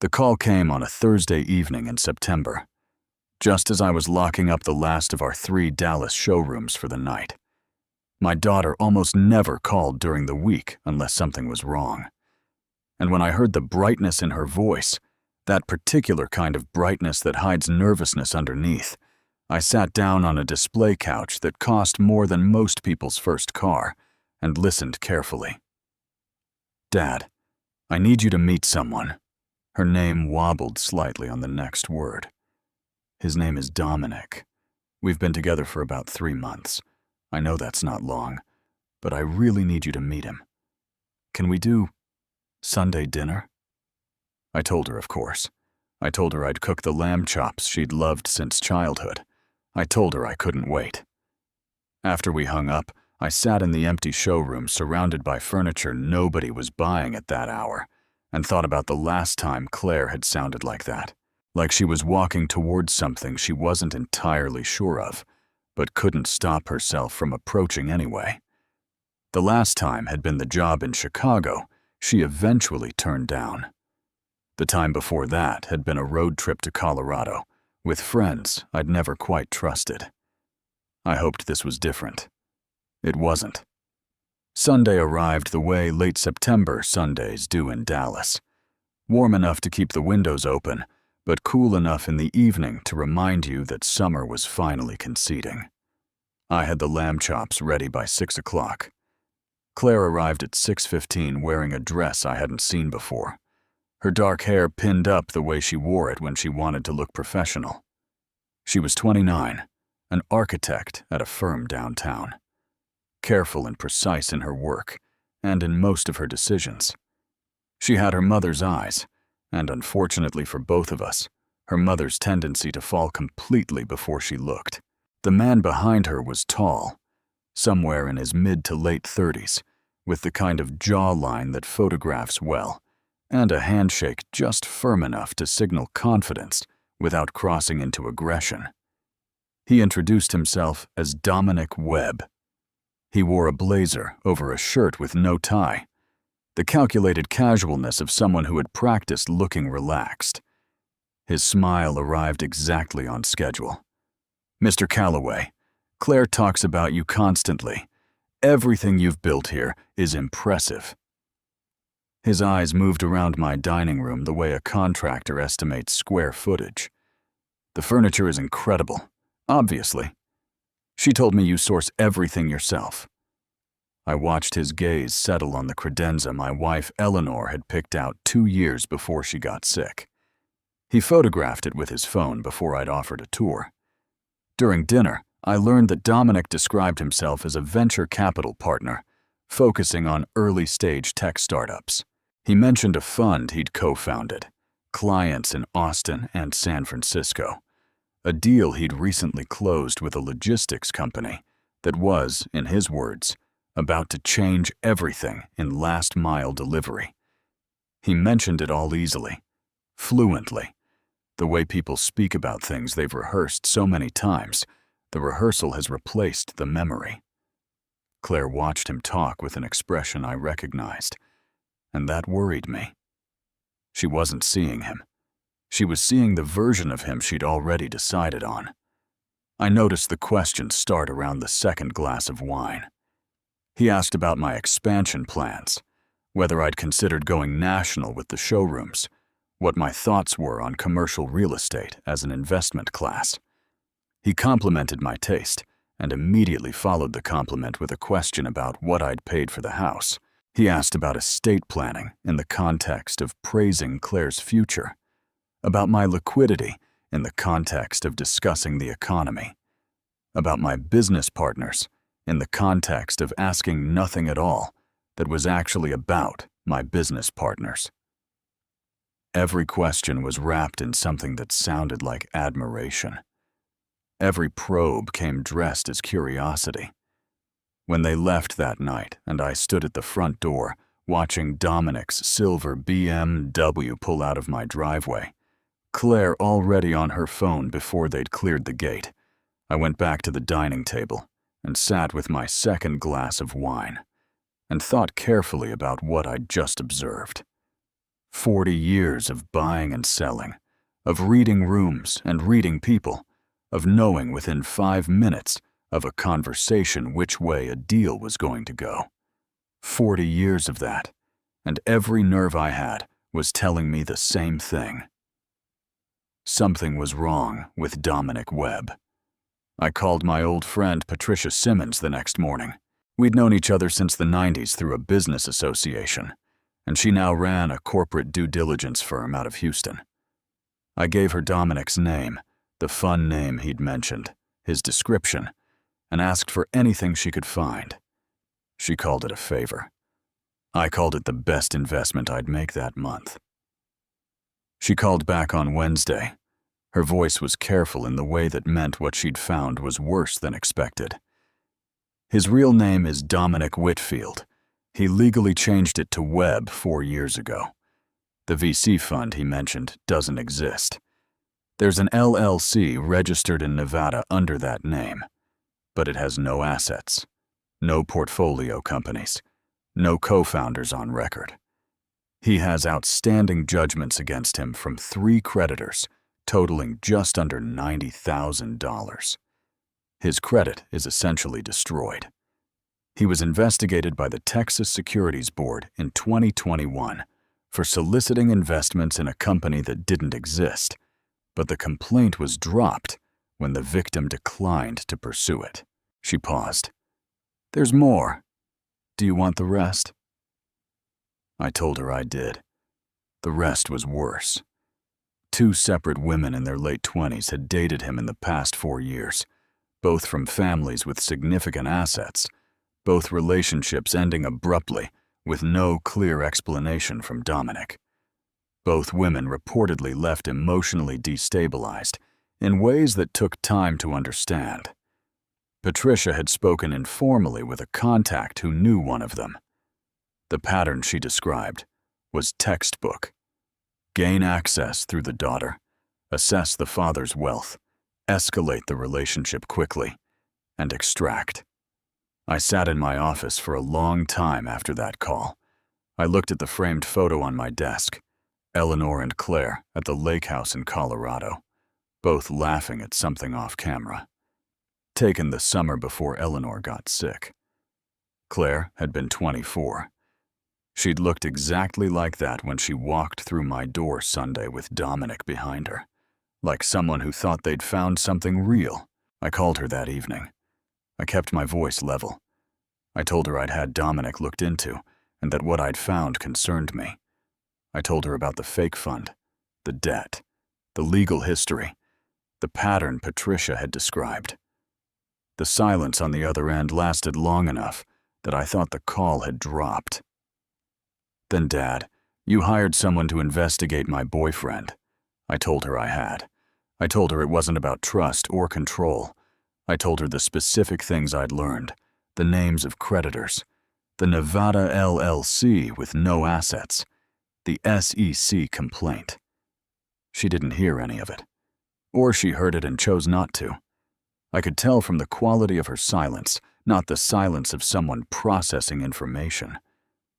The call came on a Thursday evening in September, just as I was locking up the last of our 3 Dallas showrooms for the night. My daughter almost never called during the week unless something was wrong. And when I heard the brightness in her voice, that particular kind of brightness that hides nervousness underneath, I sat down on a display couch that cost more than most people's first car and listened carefully. "Dad, I need you to meet someone." Her name wobbled slightly on the next word. "His name is Dominic. We've been together for about 3 months. I know that's not long, but I really need you to meet him. Can we do Sunday dinner?" I told her, of course. I told her I'd cook the lamb chops she'd loved since childhood. I told her I couldn't wait. After we hung up, I sat in the empty showroom surrounded by furniture nobody was buying at that hour, and thought about the last time Claire had sounded like that, like she was walking towards something she wasn't entirely sure of, but couldn't stop herself from approaching anyway. The last time had been the job in Chicago she eventually turned down. The time before that had been a road trip to Colorado, with friends I'd never quite trusted. I hoped this was different. It wasn't. Sunday arrived the way late September Sundays do in Dallas. Warm enough to keep the windows open, but cool enough in the evening to remind you that summer was finally conceding. I had the lamb chops ready by 6 o'clock. Claire arrived at 6:15 wearing a dress I hadn't seen before. Her dark hair pinned up the way she wore it when she wanted to look professional. She was 29, an architect at a firm downtown. Careful and precise in her work, and in most of her decisions. She had her mother's eyes, and unfortunately for both of us, her mother's tendency to fall completely before she looked. The man behind her was tall, somewhere in his mid to late 30s, with the kind of jawline that photographs well, and a handshake just firm enough to signal confidence without crossing into aggression. He introduced himself as Dominic Webb. He wore a blazer over a shirt with no tie, the calculated casualness of someone who had practiced looking relaxed. His smile arrived exactly on schedule. "Mr. Calloway, Claire talks about you constantly. Everything you've built here is impressive." His eyes moved around my dining room the way a contractor estimates square footage. "The furniture is incredible, obviously. She told me you source everything yourself." I watched his gaze settle on the credenza my wife Eleanor had picked out 2 years before she got sick. He photographed it with his phone before I'd offered a tour. During dinner, I learned that Dominic described himself as a venture capital partner, focusing on early-stage tech startups. He mentioned a fund he'd co-founded, clients in Austin and San Francisco, a deal he'd recently closed with a logistics company that was, in his words, about to change everything in last-mile delivery. He mentioned it all easily, fluently, the way people speak about things they've rehearsed so many times, the rehearsal has replaced the memory. Claire watched him talk with an expression I recognized, and that worried me. She wasn't seeing him. She was seeing the version of him she'd already decided on. I noticed the questions start around the second glass of wine. He asked about my expansion plans, whether I'd considered going national with the showrooms, what my thoughts were on commercial real estate as an investment class. He complimented my taste, and immediately followed the compliment with a question about what I'd paid for the house. He asked about estate planning in the context of praising Claire's future, about my liquidity in the context of discussing the economy, about my business partners in the context of asking nothing at all that was actually about my business partners. Every question was wrapped in something that sounded like admiration. Every probe came dressed as curiosity. When they left that night and I stood at the front door, watching Dominic's silver BMW pull out of my driveway, Claire already on her phone before they'd cleared the gate, I went back to the dining table and sat with my second glass of wine and thought carefully about what I'd just observed. 40 years of buying and selling, of reading rooms and reading people, of knowing within 5 minutes of a conversation which way a deal was going to go. 40 years of that, and every nerve I had was telling me the same thing. Something was wrong with Dominic Webb. I called my old friend Patricia Simmons the next morning. We'd known each other since the 90s through a business association, and she now ran a corporate due diligence firm out of Houston. I gave her Dominic's name, the fun name he'd mentioned, his description, and asked for anything she could find. She called it a favor. I called it the best investment I'd make that month. She called back on Wednesday. Her voice was careful in the way that meant what she'd found was worse than expected. His real name is Dominic Whitfield. He legally changed it to Webb 4 years ago. The VC fund he mentioned doesn't exist. There's an LLC registered in Nevada under that name, but it has no assets, no portfolio companies, no co-founders on record. He has outstanding judgments against him from 3 creditors, totaling just under $90,000. His credit is essentially destroyed. He was investigated by the Texas Securities Board in 2021 for soliciting investments in a company that didn't exist, but the complaint was dropped when the victim declined to pursue it. She paused. "There's more. Do you want the rest?" I told her I did. The rest was worse. 2 separate women in their late 20s had dated him in the past 4 years, both from families with significant assets, both relationships ending abruptly with no clear explanation from Dominic. Both women reportedly left emotionally destabilized in ways that took time to understand. Patricia had spoken informally with a contact who knew one of them. The pattern she described was textbook. Gain access through the daughter, assess the father's wealth, escalate the relationship quickly, and extract. I sat in my office for a long time after that call. I looked at the framed photo on my desk, Eleanor and Claire at the lake house in Colorado, both laughing at something off camera. Taken the summer before Eleanor got sick. Claire had been 24. She'd looked exactly like that when she walked through my door Sunday with Dominic behind her, like someone who thought they'd found something real. I called her that evening. I kept my voice level. I told her I'd had Dominic looked into and that what I'd found concerned me. I told her about the fake fund, the debt, the legal history, the pattern Patricia had described. The silence on the other end lasted long enough that I thought the call had dropped. "Then, Dad, you hired someone to investigate my boyfriend." I told her I had. I told her it wasn't about trust or control. I told her the specific things I'd learned, the names of creditors, the Nevada LLC with no assets, the SEC complaint. She didn't hear any of it. Or she heard it and chose not to. I could tell from the quality of her silence, not the silence of someone processing information,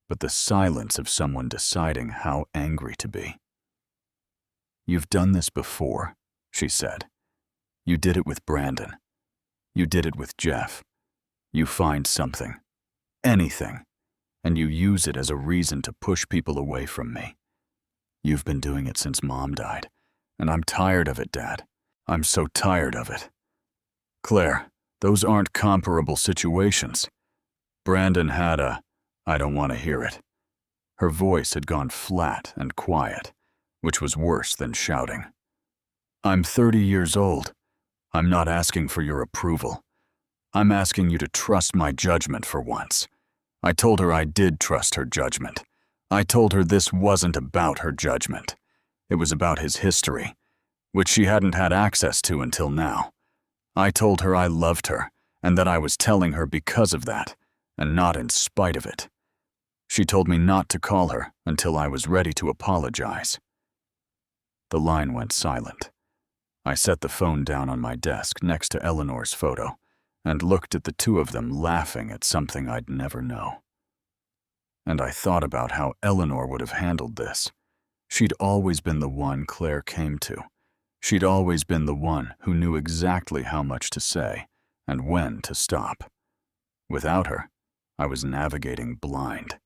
but the silence of someone deciding how angry to be. "You've done this before," she said. "You did it with Brandon. You did it with Jeff. You find something, anything, and you use it as a reason to push people away from me. You've been doing it since Mom died, and I'm tired of it, Dad. I'm so tired of it. Claire, those aren't comparable situations. Brandon had a, I don't want to hear it." Her voice had gone flat and quiet, which was worse than shouting. "I'm 30 years old. I'm not asking for your approval. I'm asking you to trust my judgment for once." I told her I did trust her judgment. I told her this wasn't about her judgment. It was about his history, which she hadn't had access to until now. I told her I loved her and that I was telling her because of that, and not in spite of it. She told me not to call her until I was ready to apologize. The line went silent. I set the phone down on my desk next to Eleanor's photo and looked at the 2 of them laughing at something I'd never know. And I thought about how Eleanor would have handled this, She'd always been the one Claire came to. She'd always been the one who knew exactly how much to say and when to stop. Without her, I was navigating blind,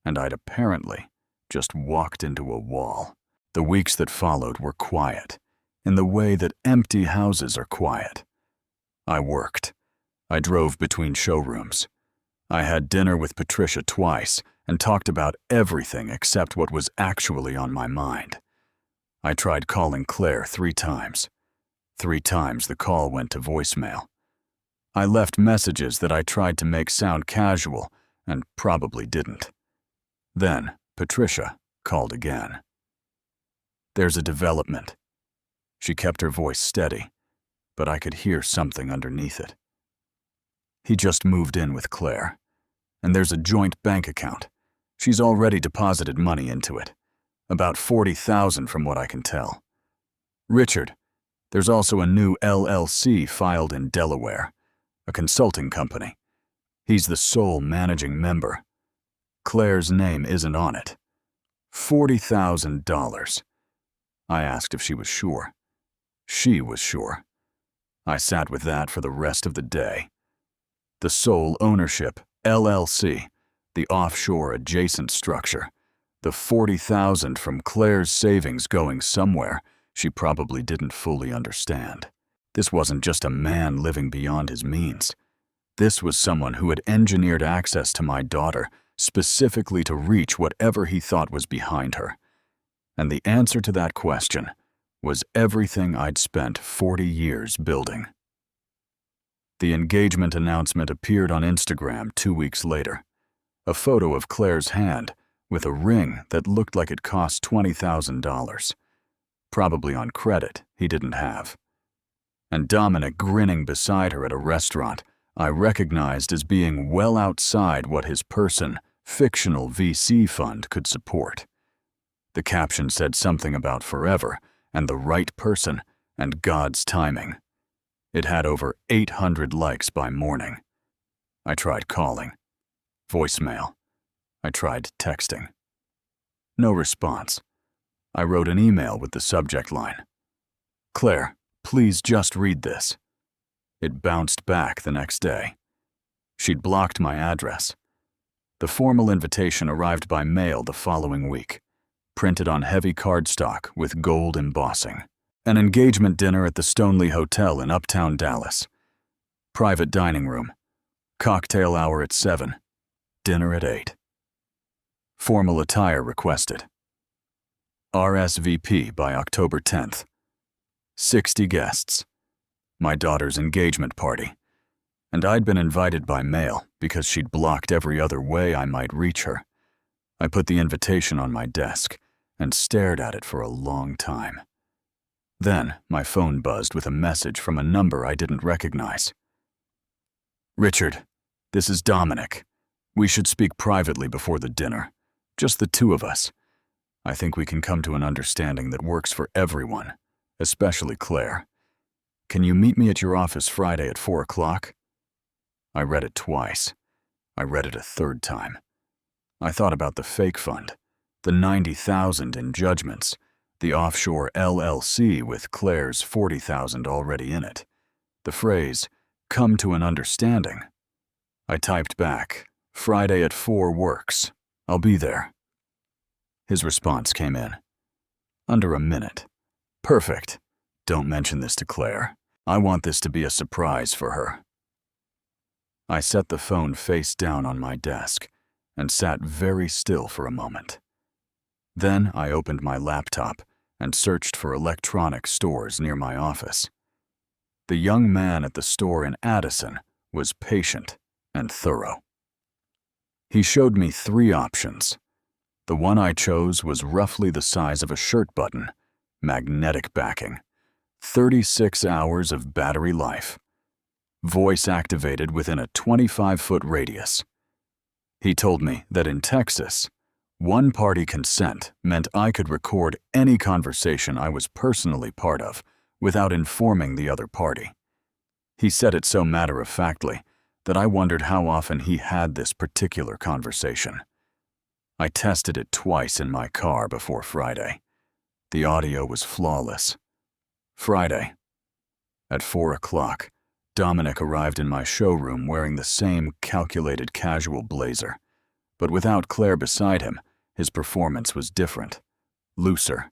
and I'd apparently just walked into a wall. The weeks that followed were quiet, in the way that empty houses are quiet. I worked. I drove between showrooms. I had dinner with Patricia twice and talked about everything except what was actually on my mind. I tried calling Claire 3 times. 3 times the call went to voicemail. I left messages that I tried to make sound casual and probably didn't. Then Patricia called again. "There's a development." She kept her voice steady, but I could hear something underneath it. "He just moved in with Claire, and there's a joint bank account. She's already deposited money into it. About $40,000 from what I can tell. Richard, there's also a new LLC filed in Delaware, a consulting company. He's the sole managing member. Claire's name isn't on it. $40,000. I asked if she was sure. She was sure. I sat with that for the rest of the day. The sole ownership, LLC, the offshore adjacent structure, the $40,000 from Claire's savings going somewhere she probably didn't fully understand. This wasn't just a man living beyond his means. This was someone who had engineered access to my daughter specifically to reach whatever he thought was behind her. And the answer to that question was everything I'd spent 40 years building. The engagement announcement appeared on Instagram 2 weeks later. A photo of Claire's hand with a ring that looked like it cost $20,000. Probably on credit he didn't have. And Dominic grinning beside her at a restaurant I recognized as being well outside what his person, fictional VC fund could support. The caption said something about forever and the right person and God's timing. It had over 800 likes by morning. I tried calling. Voicemail. I tried texting. No response. I wrote an email with the subject line. "Claire, please just read this." It bounced back the next day. She'd blocked my address. The formal invitation arrived by mail the following week, printed on heavy cardstock with gold embossing. An engagement dinner at the Stoneleigh Hotel in Uptown Dallas. Private dining room. Cocktail hour at 7. Dinner at 8. Formal attire requested. RSVP by October 10th. 60 guests. My daughter's engagement party. And I'd been invited by mail because she'd blocked every other way I might reach her. I put the invitation on my desk and stared at it for a long time. Then my phone buzzed with a message from a number I didn't recognize. "Richard, this is Dominic. We should speak privately before the dinner. Just the 2 of us. I think we can come to an understanding that works for everyone, especially Claire. Can you meet me at your office Friday at 4 o'clock? I read it twice. I read it a 3rd time. I thought about the fake fund, the $90,000 in judgments, the offshore LLC with Claire's $40,000 already in it. The phrase, "come to an understanding." I typed back, "Friday at 4 works. I'll be there." His response came in. Under a minute. "Perfect. Don't mention this to Claire. I want this to be a surprise for her." I set the phone face down on my desk and sat very still for a moment. Then I opened my laptop and searched for electronics stores near my office. The young man at the store in Addison was patient and thorough. He showed me 3 options. The one I chose was roughly the size of a shirt button, magnetic backing, 36 hours of battery life, voice activated within a 25-foot radius. He told me that in Texas, one-party consent meant I could record any conversation I was personally part of without informing the other party. He said it so matter-of-factly that I wondered how often he had this particular conversation. I tested it twice in my car before Friday. The audio was flawless. Friday. At 4 o'clock, Dominic arrived in my showroom wearing the same calculated casual blazer. But without Claire beside him, his performance was different. Looser,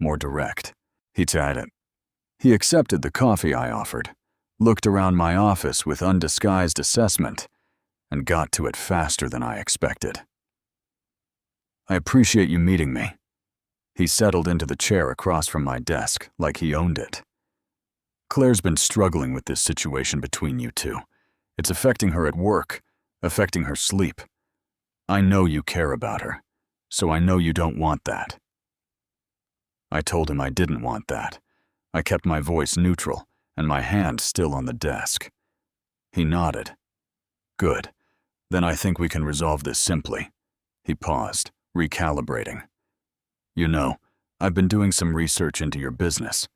more direct. He accepted the coffee I offered, looked around my office with undisguised assessment, and got to it faster than I expected. I appreciate you meeting me. He settled into the chair across from my desk like he owned it. Claire's been struggling with this situation between you two. It's affecting her at work, affecting her sleep. I know you care about her, so I know you don't want that. I told him I didn't want that. I kept my voice neutral and my hand still on the desk. He nodded. Good. Then I think we can resolve this simply. He paused, recalibrating. You know, I've been doing some research into your business.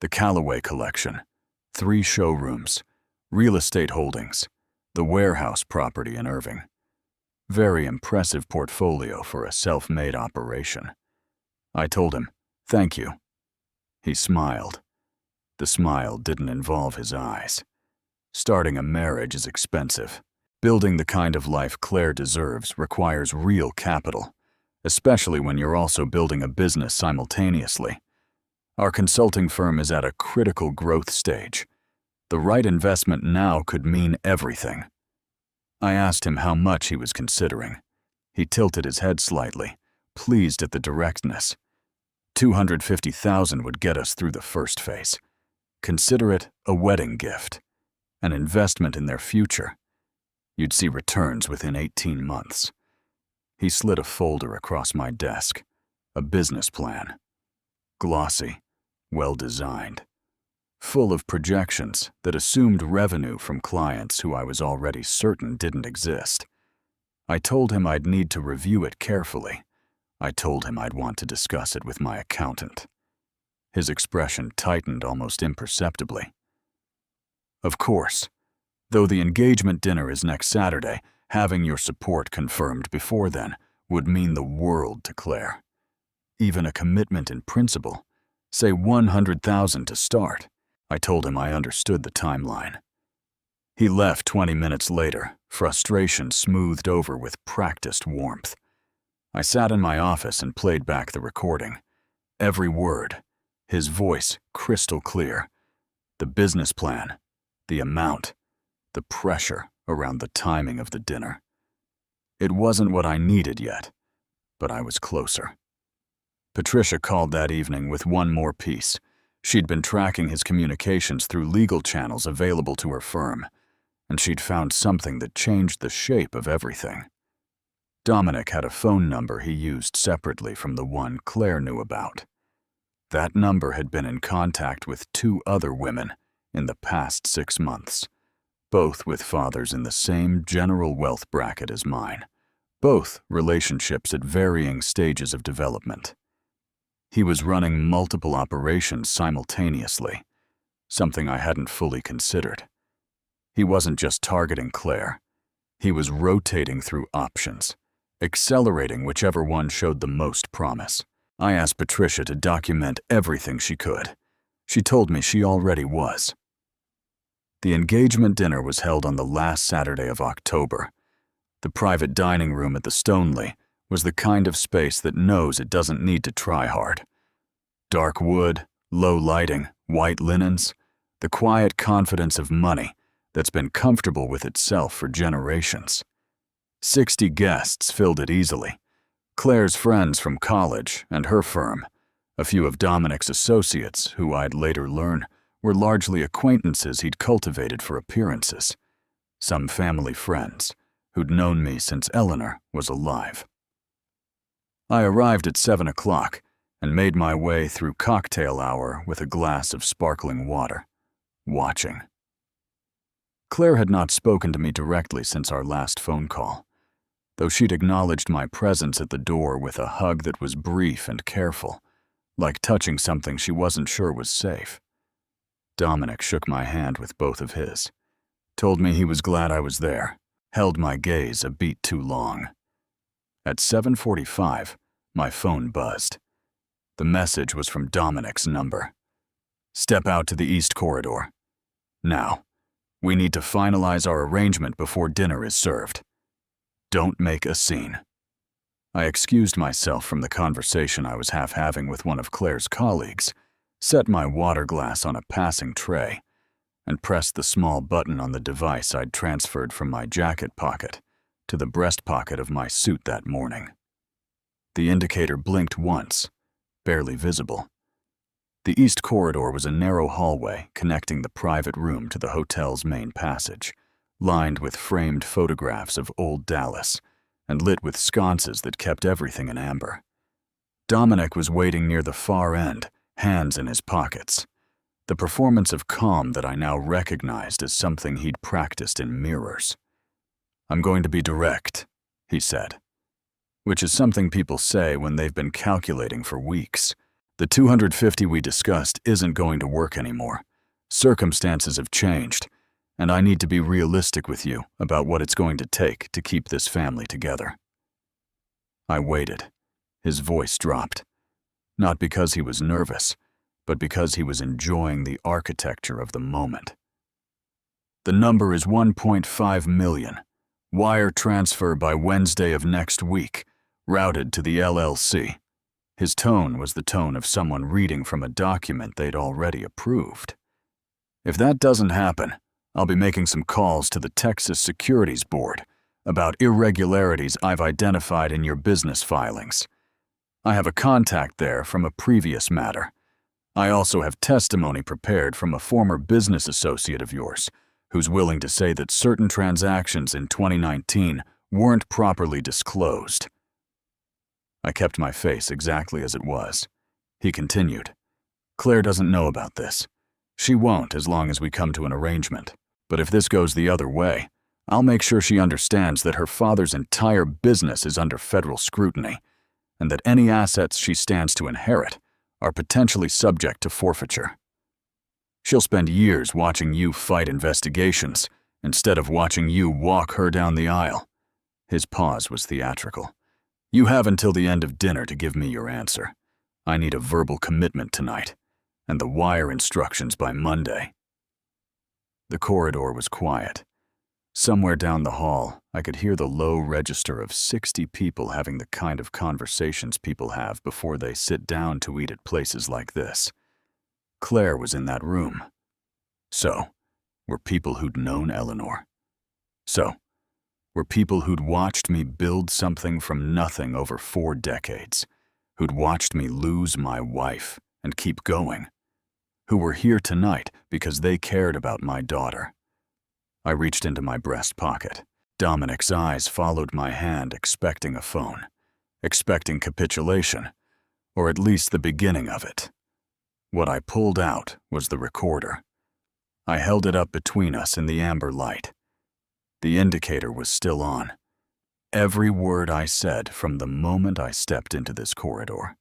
The Callaway Collection, 3 showrooms, real estate holdings, the warehouse property in Irving. Very impressive portfolio for a self-made operation. I told him, thank you. He smiled. The smile didn't involve his eyes. Starting a marriage is expensive. Building the kind of life Claire deserves requires real capital, especially when you're also building a business simultaneously. Our consulting firm is at a critical growth stage. The right investment now could mean everything. I asked him how much he was considering. He tilted his head slightly, pleased at the directness. $250,000 would get us through the first phase. Consider it a wedding gift, an investment in their future. You'd see returns within 18 months. He slid a folder across my desk, a business plan. Glossy, well-designed, full of projections that assumed revenue from clients who I was already certain didn't exist. I told him I'd need to review it carefully. I told him I'd want to discuss it with my accountant. His expression tightened almost imperceptibly. Of course, though the engagement dinner is next Saturday, having your support confirmed before then would mean the world to Claire. Even a commitment in principle, say $100,000 to start. I told him I understood the timeline. He left 20 minutes later, frustration smoothed over with practiced warmth. I sat in my office and played back the recording. Every word, his voice crystal clear. The business plan, the amount, the pressure around the timing of the dinner. It wasn't what I needed yet, but I was closer. Patricia called that evening with one more piece. She'd been tracking his communications through legal channels available to her firm, and she'd found something that changed the shape of everything. Dominic had a phone number he used separately from the one Claire knew about. That number had been in contact with 2 other women in the past 6 months, both with fathers in the same general wealth bracket as mine, both relationships at varying stages of development. He was running multiple operations simultaneously, something I hadn't fully considered. He wasn't just targeting Claire. He was rotating through options, accelerating whichever one showed the most promise. I asked Patricia to document everything she could. She told me she already was. The engagement dinner was held on the last Saturday of October. The private dining room at the Stoneleigh was the kind of space that knows it doesn't need to try hard. Dark wood, low lighting, white linens, the quiet confidence of money that's been comfortable with itself for generations. 60 guests filled it easily. Claire's friends from college and her firm, a few of Dominic's associates who I'd later learn were largely acquaintances he'd cultivated for appearances, some family friends who'd known me since Eleanor was alive. I arrived at 7 o'clock and made my way through cocktail hour with a glass of sparkling water, watching. Claire had not spoken to me directly since our last phone call, though she'd acknowledged my presence at the door with a hug that was brief and careful, like touching something she wasn't sure was safe. Dominic shook my hand with both of his, told me he was glad I was there, held my gaze a beat too long. At 7:45, my phone buzzed. The message was from Dominic's number. "Step out to the East Corridor. Now, we need to finalize our arrangement before dinner is served. Don't make a scene." I excused myself from the conversation I was half having with one of Claire's colleagues, set my water glass on a passing tray, and pressed the small button on the device I'd transferred from my jacket pocket to the breast pocket of my suit that morning. The indicator blinked once, barely visible. The East Corridor was a narrow hallway connecting the private room to the hotel's main passage, lined with framed photographs of old Dallas and lit with sconces that kept everything in amber. Dominic was waiting near the far end, hands in his pockets, the performance of calm that I now recognized as something he'd practiced in mirrors. "I'm going to be direct," he said, which is something people say when they've been calculating for weeks. "The 250 we discussed isn't going to work anymore. Circumstances have changed, and I need to be realistic with you about what it's going to take to keep this family together." I waited. His voice dropped, not because he was nervous, but because he was enjoying the architecture of the moment. "The number is 1.5 million. Wire transfer by Wednesday of next week, routed to the LLC." His tone was the tone of someone reading from a document they'd already approved. "If that doesn't happen, I'll be making some calls to the Texas Securities Board about irregularities I've identified in your business filings. I have a contact there from a previous matter. I also have testimony prepared from a former business associate of yours who's willing to say that certain transactions in 2019 weren't properly disclosed." I kept my face exactly as it was. He continued, "Claire doesn't know about this. She won't as long as we come to an arrangement. But if this goes the other way, I'll make sure she understands that her father's entire business is under federal scrutiny, and that any assets she stands to inherit are potentially subject to forfeiture. She'll spend years watching you fight investigations instead of watching you walk her down the aisle." His pause was theatrical. "You have until the end of dinner to give me your answer. I need a verbal commitment tonight, and the wire instructions by Monday." The corridor was quiet. Somewhere down the hall, I could hear the low register of 60 people having the kind of conversations people have before they sit down to eat at places like this. Claire was in that room. So, were people who'd known Eleanor. So, were people who'd watched me build something from nothing over 4 decades, who'd watched me lose my wife and keep going, who were here tonight because they cared about my daughter. I reached into my breast pocket. Dominic's eyes followed my hand, expecting a phone, expecting capitulation, or at least the beginning of it. What I pulled out was the recorder. I held it up between us in the amber light. The indicator was still on. Every word I said from the moment I stepped into this corridor.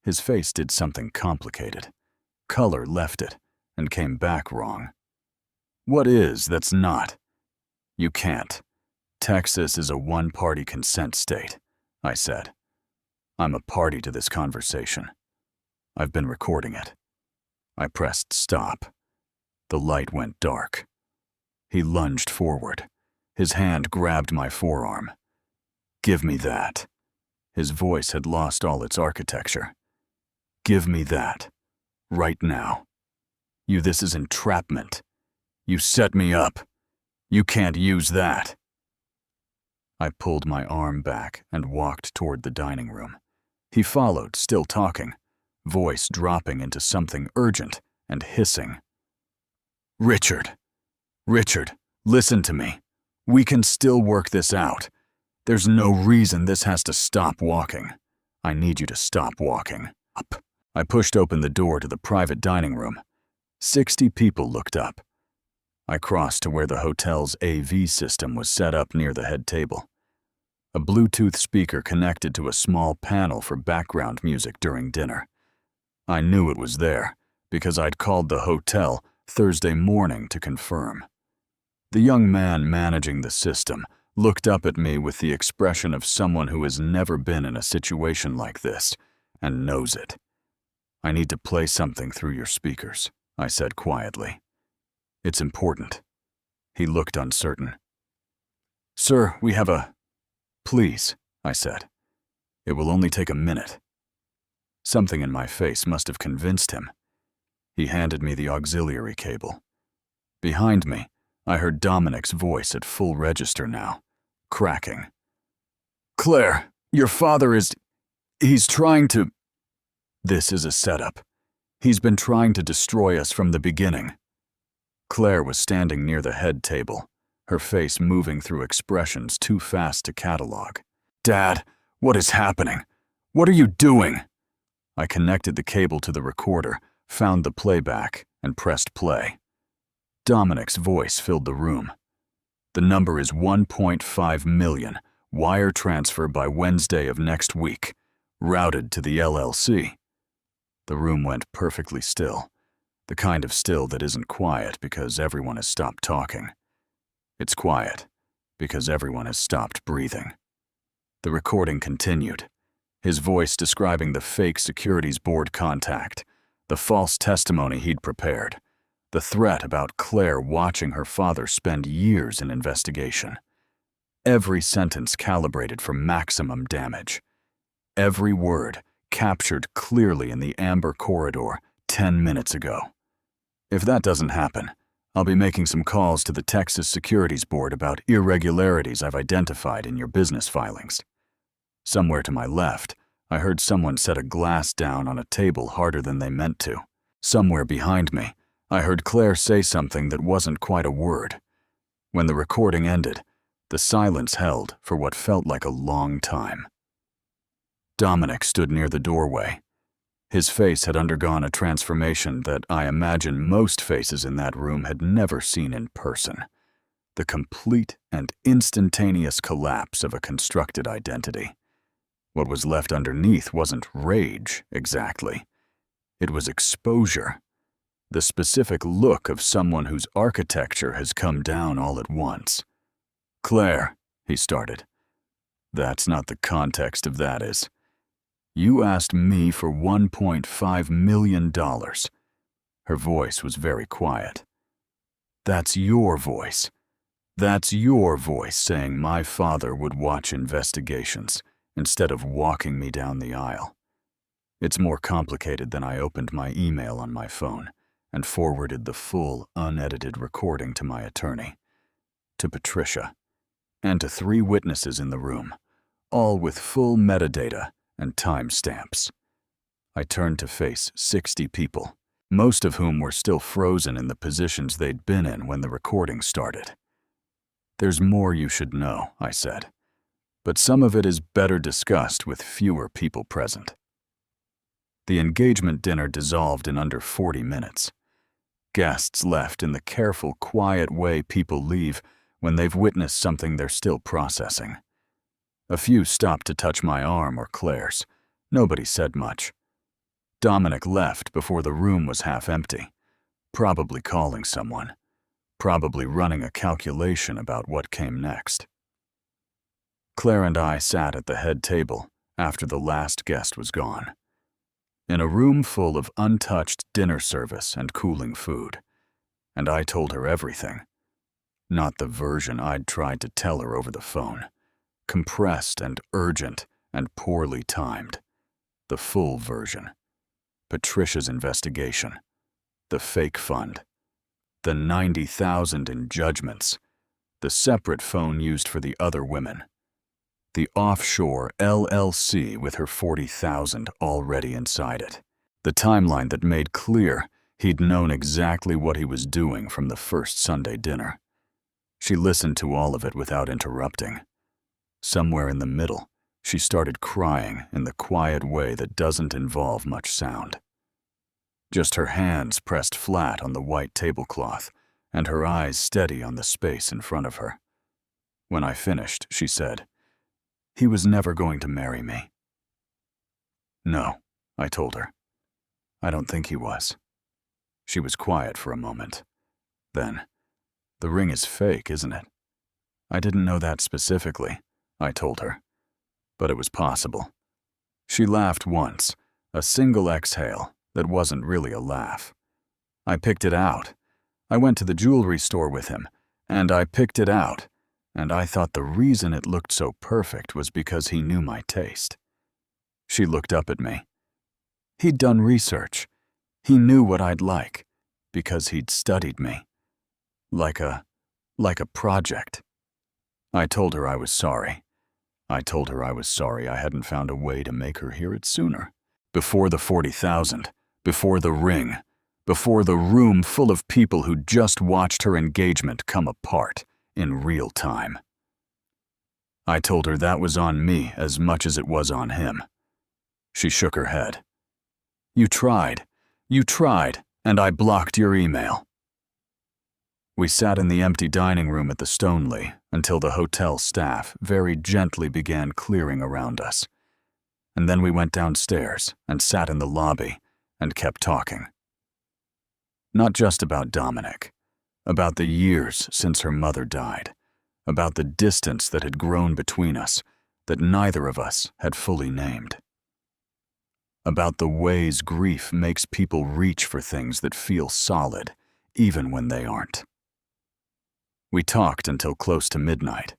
His face did something complicated. Color left it and came back wrong. "What is that's not?" "You can't. Texas is a one-party consent state," I said. "I'm a party to this conversation. I've been recording it." I pressed stop. The light went dark. He lunged forward. His hand grabbed my forearm. "Give me that." His voice had lost all its architecture. "Give me that. Right now. This is entrapment. You set me up. You can't use that." I pulled my arm back and walked toward the dining room. He followed, still talking, voice dropping into something urgent and hissing. Richard, listen to me. We can still work this out. There's no reason this has to stop walking. I need you to stop walking." Up. I pushed open the door to the private dining room. 60 people looked up. I crossed to where the hotel's AV system was set up near the head table. A Bluetooth speaker connected to a small panel for background music during dinner. I knew it was there because I'd called the hotel Thursday morning to confirm. The young man managing the system looked up at me with the expression of someone who has never been in a situation like this and knows it. "I need to play something through your speakers," I said quietly. "It's important." He looked uncertain. "Sir, we have a—" "Please," I said. "It will only take a minute." Something in my face must have convinced him. He handed me the auxiliary cable. Behind me, I heard Dominic's voice at full register now, cracking. "Claire, your father is... he's trying to... This is a setup. He's been trying to destroy us from the beginning." Claire was standing near the head table, her face moving through expressions too fast to catalog. "Dad, what is happening? What are you doing?" I connected the cable to the recorder, found the playback, and pressed play. Dominic's voice filled the room. "The number is 1.5 million. Wire transfer by Wednesday of next week. Routed to the LLC." The room went perfectly still, the kind of still that isn't quiet because everyone has stopped talking. It's quiet because everyone has stopped breathing. The recording continued, his voice describing the fake securities board contact, the false testimony he'd prepared, the threat about Claire watching her father spend years in investigation. Every sentence calibrated for maximum damage. Every word captured clearly in the amber corridor 10 minutes ago. If that doesn't happen, I'll be making some calls to the Texas Securities Board about irregularities I've identified in your business filings. Somewhere to my left, I heard someone set a glass down on a table harder than they meant to. Somewhere behind me, I heard Claire say something that wasn't quite a word. When the recording ended, the silence held for what felt like a long time. Dominic stood near the doorway. His face had undergone a transformation that I imagine most faces in that room had never seen in person. The complete and instantaneous collapse of a constructed identity. What was left underneath wasn't rage, exactly. It was exposure. The specific look of someone whose architecture has come down all at once. "Claire," he started. "That's not the context of that is. You asked me for $1.5 million. Her voice was very quiet. "That's your voice. That's your voice saying my father would watch investigations instead of walking me down the aisle. It's more complicated than I opened my email on my phone and forwarded the full, unedited recording to my attorney, to Patricia, and to 3 witnesses in the room, all with full metadata and timestamps. I turned to face 60 people, most of whom were still frozen in the positions they'd been in when the recording started. "There's more you should know," I said, "but some of it is better discussed with fewer people present." The engagement dinner dissolved in under 40 minutes. Guests left in the careful, quiet way people leave when they've witnessed something they're still processing. A few stopped to touch my arm or Claire's. Nobody said much. Dominic left before the room was half empty, probably calling someone, probably running a calculation about what came next. Claire and I sat at the head table after the last guest was gone, in a room full of untouched dinner service and cooling food, and I told her everything, not the version I'd tried to tell her over the phone. Compressed and urgent and poorly timed. The full version. Patricia's investigation. The fake fund. The $90,000 in judgments. The separate phone used for the other women. The offshore LLC with her $40,000 already inside it. The timeline that made clear he'd known exactly what he was doing from the first Sunday dinner. She listened to all of it without interrupting. Somewhere in the middle, she started crying in the quiet way that doesn't involve much sound. Just her hands pressed flat on the white tablecloth and her eyes steady on the space in front of her. When I finished, she said, "He was never going to marry me." "No," I told her. "I don't think he was." She was quiet for a moment. Then, "The ring is fake, isn't it?" I didn't know that specifically, I told her, but it was possible. She laughed once, a single exhale that wasn't really a laugh. I picked it out. I went to the jewelry store with him, and I picked it out, and I thought the reason it looked so perfect was because he knew my taste. She looked up at me. He'd done research. He knew what I'd like, because he'd studied me. Like a project. I told her I was sorry. I told her I was sorry I hadn't found a way to make her hear it sooner. Before the 40,000, before the ring, before the room full of people who just watched her engagement come apart in real time. I told her that was on me as much as it was on him. She shook her head. You tried, and I blocked your email. We sat in the empty dining room at the Stoneleigh until the hotel staff very gently began clearing around us. And then we went downstairs and sat in the lobby and kept talking. Not just about Dominic, about the years since her mother died, about the distance that had grown between us that neither of us had fully named. About the ways grief makes people reach for things that feel solid, even when they aren't. We talked until close to midnight.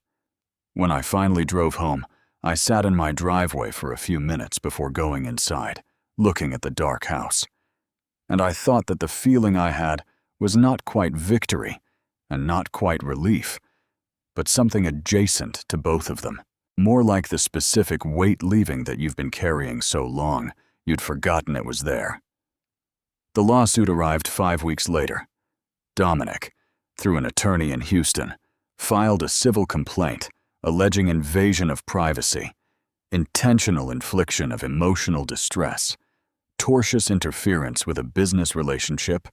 When I finally drove home, I sat in my driveway for a few minutes before going inside, looking at the dark house. And I thought that the feeling I had was not quite victory and not quite relief, but something adjacent to both of them, more like the specific weight leaving that you've been carrying so long you'd forgotten it was there. The lawsuit arrived 5 weeks later. Dominic, through an attorney in Houston, filed a civil complaint alleging invasion of privacy, intentional infliction of emotional distress, tortious interference with a business relationship,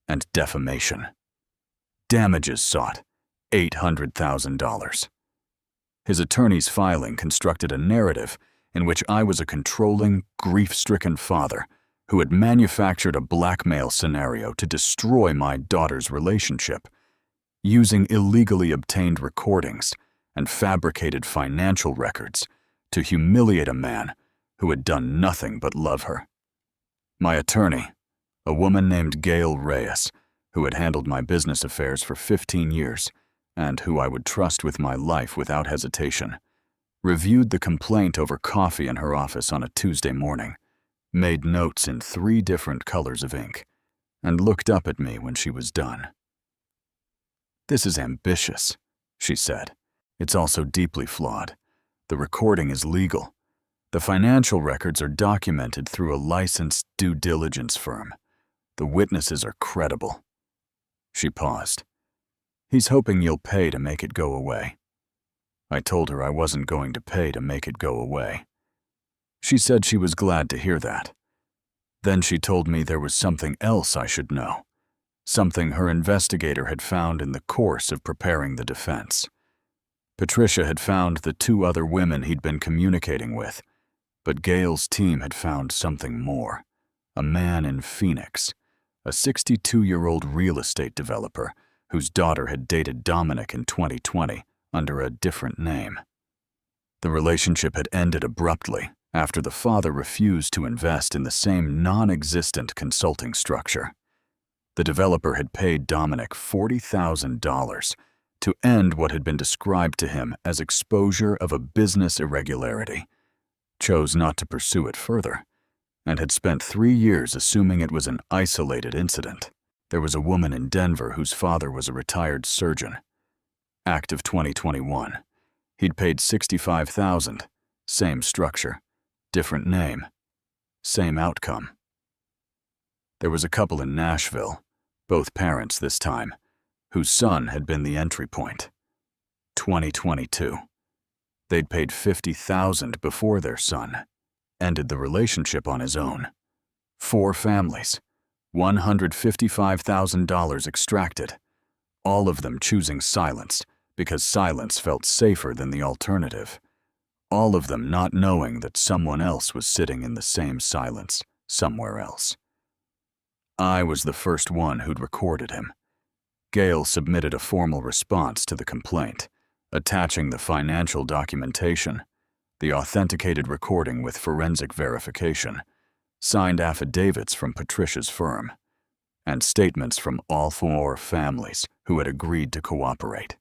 and defamation. Damages sought, $800,000. His attorney's filing constructed a narrative in which I was a controlling, grief-stricken father who had manufactured a blackmail scenario to destroy my daughter's relationship, using illegally obtained recordings and fabricated financial records to humiliate a man who had done nothing but love her. My attorney, a woman named Gail Reyes, who had handled my business affairs for 15 years and who I would trust with my life without hesitation, reviewed the complaint over coffee in her office on a Tuesday morning, made notes in 3 different colors of ink, and looked up at me when she was done. "This is ambitious," she said. "It's also deeply flawed. The recording is legal. The financial records are documented through a licensed due diligence firm. The witnesses are credible." She paused. "He's hoping you'll pay to make it go away." I told her I wasn't going to pay to make it go away. She said she was glad to hear that. Then she told me there was something else I should know, something her investigator had found in the course of preparing the defense. Patricia had found the 2 other women he'd been communicating with, but Gail's team had found something more. A man in Phoenix, a 62-year-old real estate developer whose daughter had dated Dominic in 2020 under a different name. The relationship had ended abruptly after the father refused to invest in the same non-existent consulting structure. The developer had paid Dominic $40,000 to end what had been described to him as exposure of a business irregularity, chose not to pursue it further, and had spent 3 years assuming it was an isolated incident. There was a woman in Denver whose father was a retired surgeon. Act of 2021. He'd paid $65,000, same structure, different name, same outcome. There was a couple in Nashville, both parents this time, whose son had been the entry point. 2022. They'd paid $50,000 before their son, ended the relationship on his own. 4 families, $155,000 extracted, all of them choosing silence because silence felt safer than the alternative, all of them not knowing that someone else was sitting in the same silence somewhere else. I was the first one who'd recorded him. Gail submitted a formal response to the complaint, attaching the financial documentation, the authenticated recording with forensic verification, signed affidavits from Patricia's firm, and statements from all 4 families who had agreed to cooperate.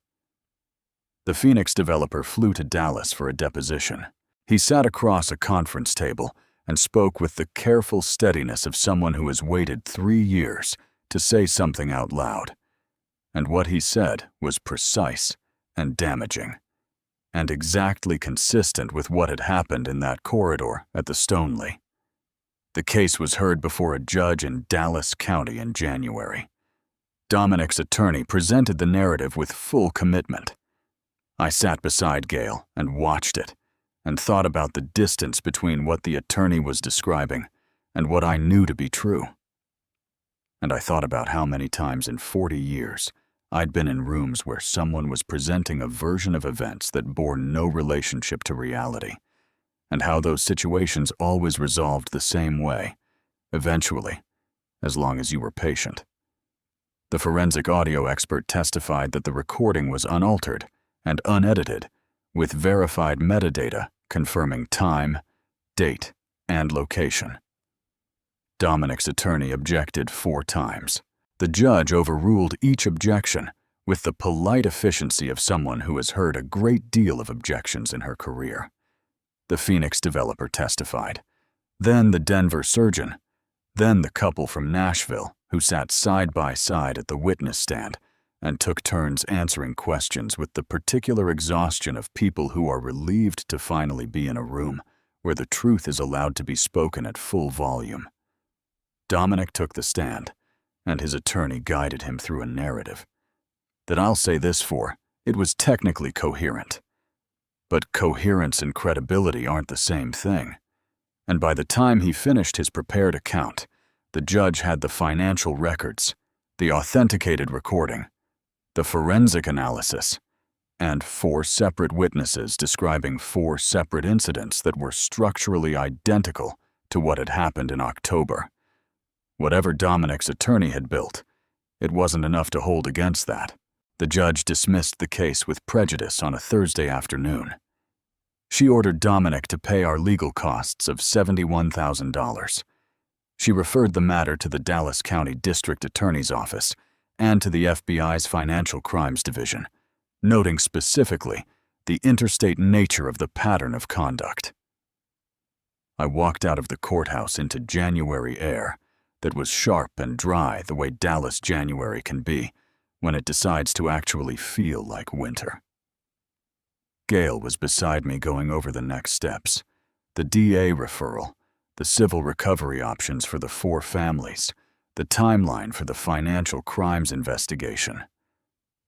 The Phoenix developer flew to Dallas for a deposition. He sat across a conference table and spoke with the careful steadiness of someone who has waited 3 years to say something out loud. And what he said was precise and damaging, and exactly consistent with what had happened in that corridor at the Stoneleigh. The case was heard before a judge in Dallas County in January. Dominic's attorney presented the narrative with full commitment. I sat beside Gail and watched it, and thought about the distance between what the attorney was describing and what I knew to be true. And I thought about how many times in 40 years I'd been in rooms where someone was presenting a version of events that bore no relationship to reality, and how those situations always resolved the same way, eventually, as long as you were patient. The forensic audio expert testified that the recording was unaltered and unedited, with verified metadata confirming time, date, and location. Dominic's attorney objected 4 times. The judge overruled each objection with the polite efficiency of someone who has heard a great deal of objections in her career. The Phoenix developer testified, then the Denver surgeon, then the couple from Nashville who sat side by side at the witness stand and took turns answering questions with the particular exhaustion of people who are relieved to finally be in a room where the truth is allowed to be spoken at full volume. Dominic took the stand, and his attorney guided him through a narrative that I'll say this for, it was technically coherent. But coherence and credibility aren't the same thing. And by the time he finished his prepared account, the judge had the financial records, the authenticated recording, the forensic analysis, and 4 separate witnesses describing 4 separate incidents that were structurally identical to what had happened in October. Whatever Dominic's attorney had built, it wasn't enough to hold against that. The judge dismissed the case with prejudice on a Thursday afternoon. She ordered Dominic to pay our legal costs of $71,000. She referred the matter to the Dallas County District Attorney's Office and to the FBI's Financial Crimes Division, noting specifically the interstate nature of the pattern of conduct. I walked out of the courthouse into January air that was sharp and dry the way Dallas January can be when it decides to actually feel like winter. Gail was beside me going over the next steps, the DA referral, the civil recovery options for the 4 families, the timeline for the financial crimes investigation.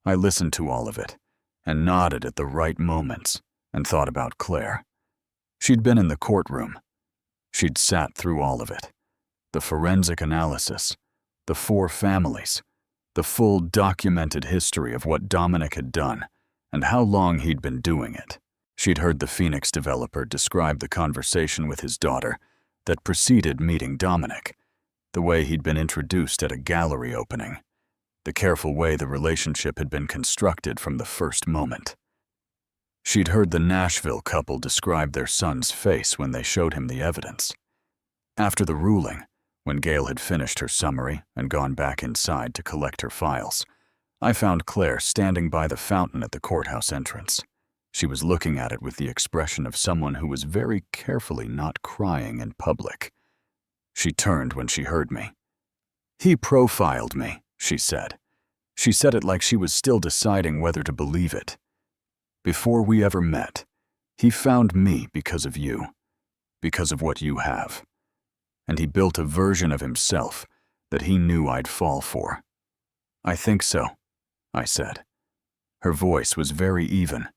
I listened to all of it and nodded at the right moments and thought about Claire. She'd been in the courtroom. She'd sat through all of it. The forensic analysis, the 4 families, the full documented history of what Dominic had done and how long he'd been doing it. She'd heard the Phoenix developer describe the conversation with his daughter that preceded meeting Dominic, the way he'd been introduced at a gallery opening, the careful way the relationship had been constructed from the first moment. She'd heard the Nashville couple describe their son's face when they showed him the evidence. After the ruling, when Gail had finished her summary and gone back inside to collect her files, I found Claire standing by the fountain at the courthouse entrance. She was looking at it with the expression of someone who was very carefully not crying in public. She turned when she heard me. "He profiled me," she said. She said it like she was still deciding whether to believe it. "Before we ever met, he found me because of you, because of what you have. And he built a version of himself that he knew I'd fall for." "I think so," I said. Her voice was very even.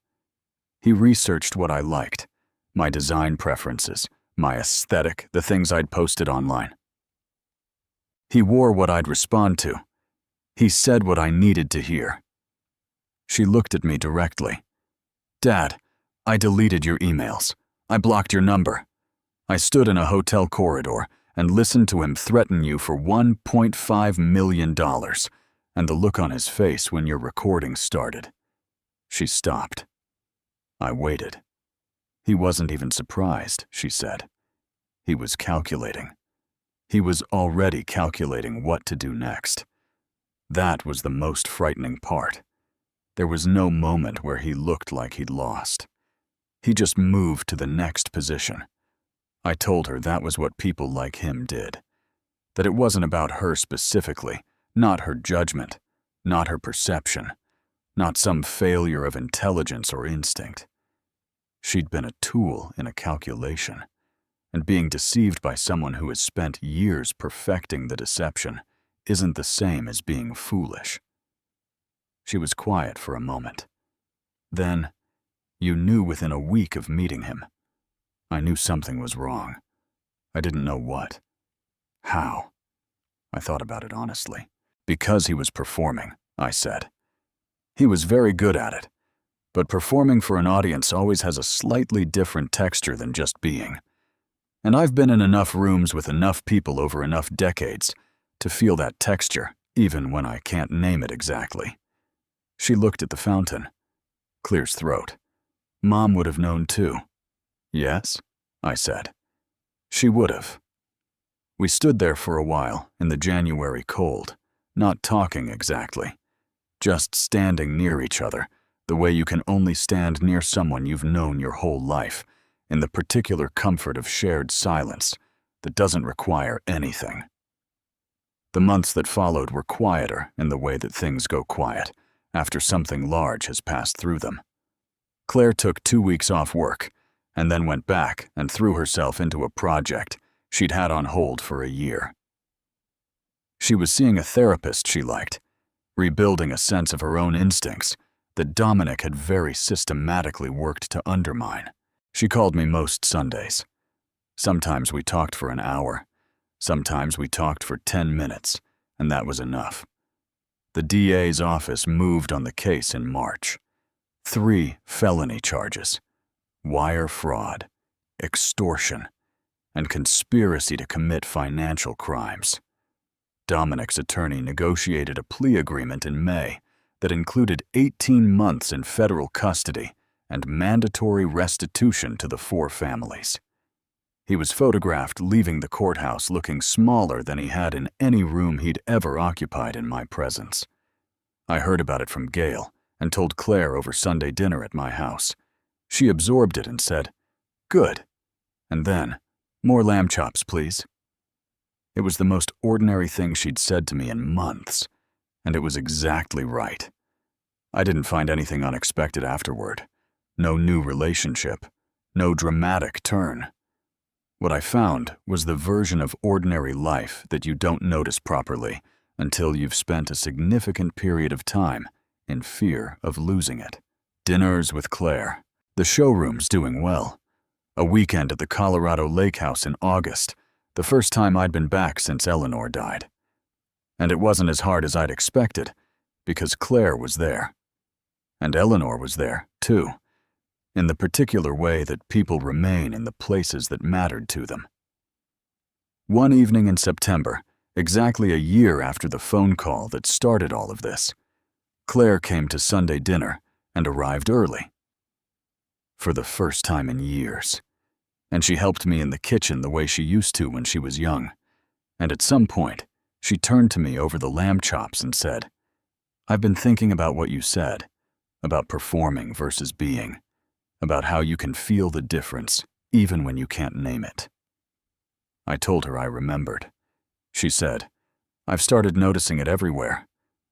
"He researched what I liked, my design preferences, my aesthetic, the things I'd posted online. He wore what I'd respond to. He said what I needed to hear." She looked at me directly. "Dad, I deleted your emails. I blocked your number. I stood in a hotel corridor and listened to him threaten you for $1.5 million, and the look on his face when your recording started." She stopped, I waited. He wasn't even surprised, she said. He was calculating. He was already calculating what to do next. That was the most frightening part. There was no moment where he looked like he'd lost. He just moved to the next position. I told her that was what people like him did. That it wasn't about her specifically, not her judgment, not her perception, not some failure of intelligence or instinct. She'd been a tool in a calculation, and being deceived by someone who has spent years perfecting the deception isn't the same as being foolish. She was quiet for a moment. Then, you knew within a week of meeting him. I knew something was wrong. I didn't know what. How? I thought about it honestly. Because he was performing, I said. He was very good at it, but performing for an audience always has a slightly different texture than just being. And I've been in enough rooms with enough people over enough decades to feel that texture, even when I can't name it exactly. She looked at the fountain. Clear's throat. Mom would have known too. Yes, I said. She would have. We stood there for a while in the January cold, not talking exactly, just standing near each other, the way you can only stand near someone you've known your whole life, in the particular comfort of shared silence that doesn't require anything. The months that followed were quieter in the way that things go quiet after something large has passed through them. Claire took 2 weeks off work and then went back and threw herself into a project she'd had on hold for a year. She was seeing a therapist she liked, rebuilding a sense of her own instincts that Dominic had very systematically worked to undermine. She called me most Sundays. Sometimes we talked for an hour. Sometimes we talked for 10 minutes, and that was enough. The DA's office moved on the case in March. 3 felony charges: wire fraud, extortion, and conspiracy to commit financial crimes. Dominic's attorney negotiated a plea agreement in May that included 18 months in federal custody and mandatory restitution to the 4 families. He was photographed leaving the courthouse looking smaller than he had in any room he'd ever occupied in my presence. I heard about it from Gail and told Claire over Sunday dinner at my house. She absorbed it and said, "Good." And then, "More lamb chops, please." It was the most ordinary thing she'd said to me in months, and it was exactly right. I didn't find anything unexpected afterward. No new relationship, no dramatic turn. What I found was the version of ordinary life that you don't notice properly until you've spent a significant period of time in fear of losing it. Dinners with Claire, the showrooms doing well, a weekend at the Colorado Lake House in August, the first time I'd been back since Eleanor died. And it wasn't as hard as I'd expected, because Claire was there. And Eleanor was there, too, in the particular way that people remain in the places that mattered to them. One evening in September, exactly a year after the phone call that started all of this, Claire came to Sunday dinner and arrived early. For the first time in years. And she helped me in the kitchen the way she used to when she was young. And at some point, she turned to me over the lamb chops and said, "I've been thinking about what you said, about performing versus being, about how you can feel the difference even when you can't name it." I told her I remembered. She said, "I've started noticing it everywhere.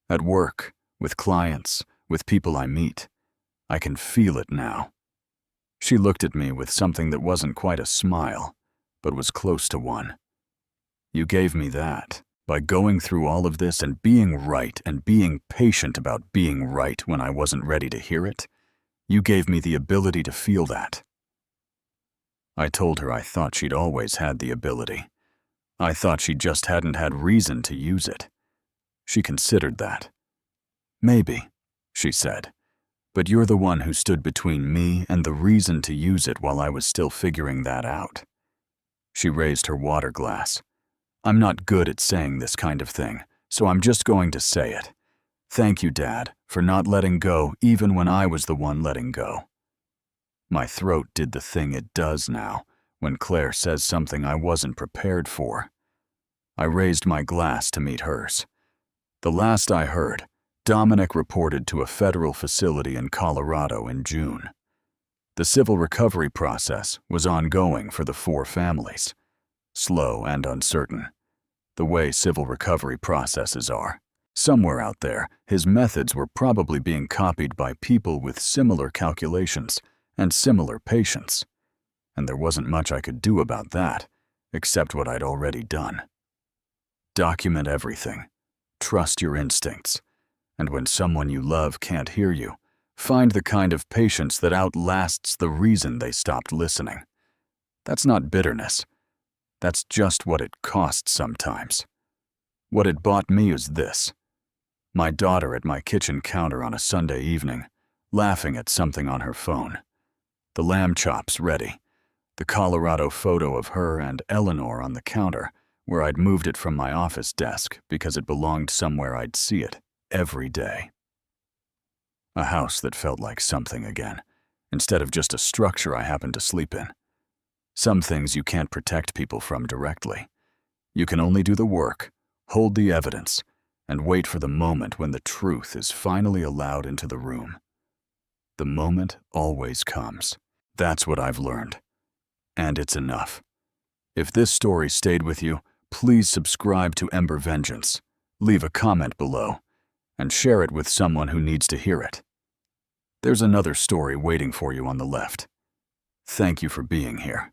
At work, with clients, with people I meet. I can feel it now." She looked at me with something that wasn't quite a smile, but was close to one. "You gave me that. By going through all of this and being right and being patient about being right when I wasn't ready to hear it, you gave me the ability to feel that." I told her I thought she'd always had the ability. I thought she just hadn't had reason to use it. She considered that. "Maybe," she said, "but you're the one who stood between me and the reason to use it while I was still figuring that out." She raised her water glass. "I'm not good at saying this kind of thing, so I'm just going to say it. Thank you, Dad, for not letting go even when I was the one letting go." My throat did the thing it does now when Claire says something I wasn't prepared for. I raised my glass to meet hers. The last I heard, Dominic reported to a federal facility in Colorado in June. The civil recovery process was ongoing for the 4 families. Slow and uncertain, the way civil recovery processes are. Somewhere out there, his methods were probably being copied by people with similar calculations and similar patience. And there wasn't much I could do about that, except what I'd already done. Document everything. Trust your instincts. And when someone you love can't hear you, find the kind of patience that outlasts the reason they stopped listening. That's not bitterness. That's just what it costs sometimes. What it bought me is this. My daughter at my kitchen counter on a Sunday evening, laughing at something on her phone. The lamb chops ready. The Colorado photo of her and Eleanor on the counter, where I'd moved it from my office desk because it belonged somewhere I'd see it every day. A house that felt like something again, instead of just a structure I happened to sleep in. Some things you can't protect people from directly. You can only do the work, hold the evidence, and wait for the moment when the truth is finally allowed into the room. The moment always comes. That's what I've learned. And it's enough. If this story stayed with you, please subscribe to Ember Vengeance, leave a comment below, and share it with someone who needs to hear it. There's another story waiting for you on the left. Thank you for being here.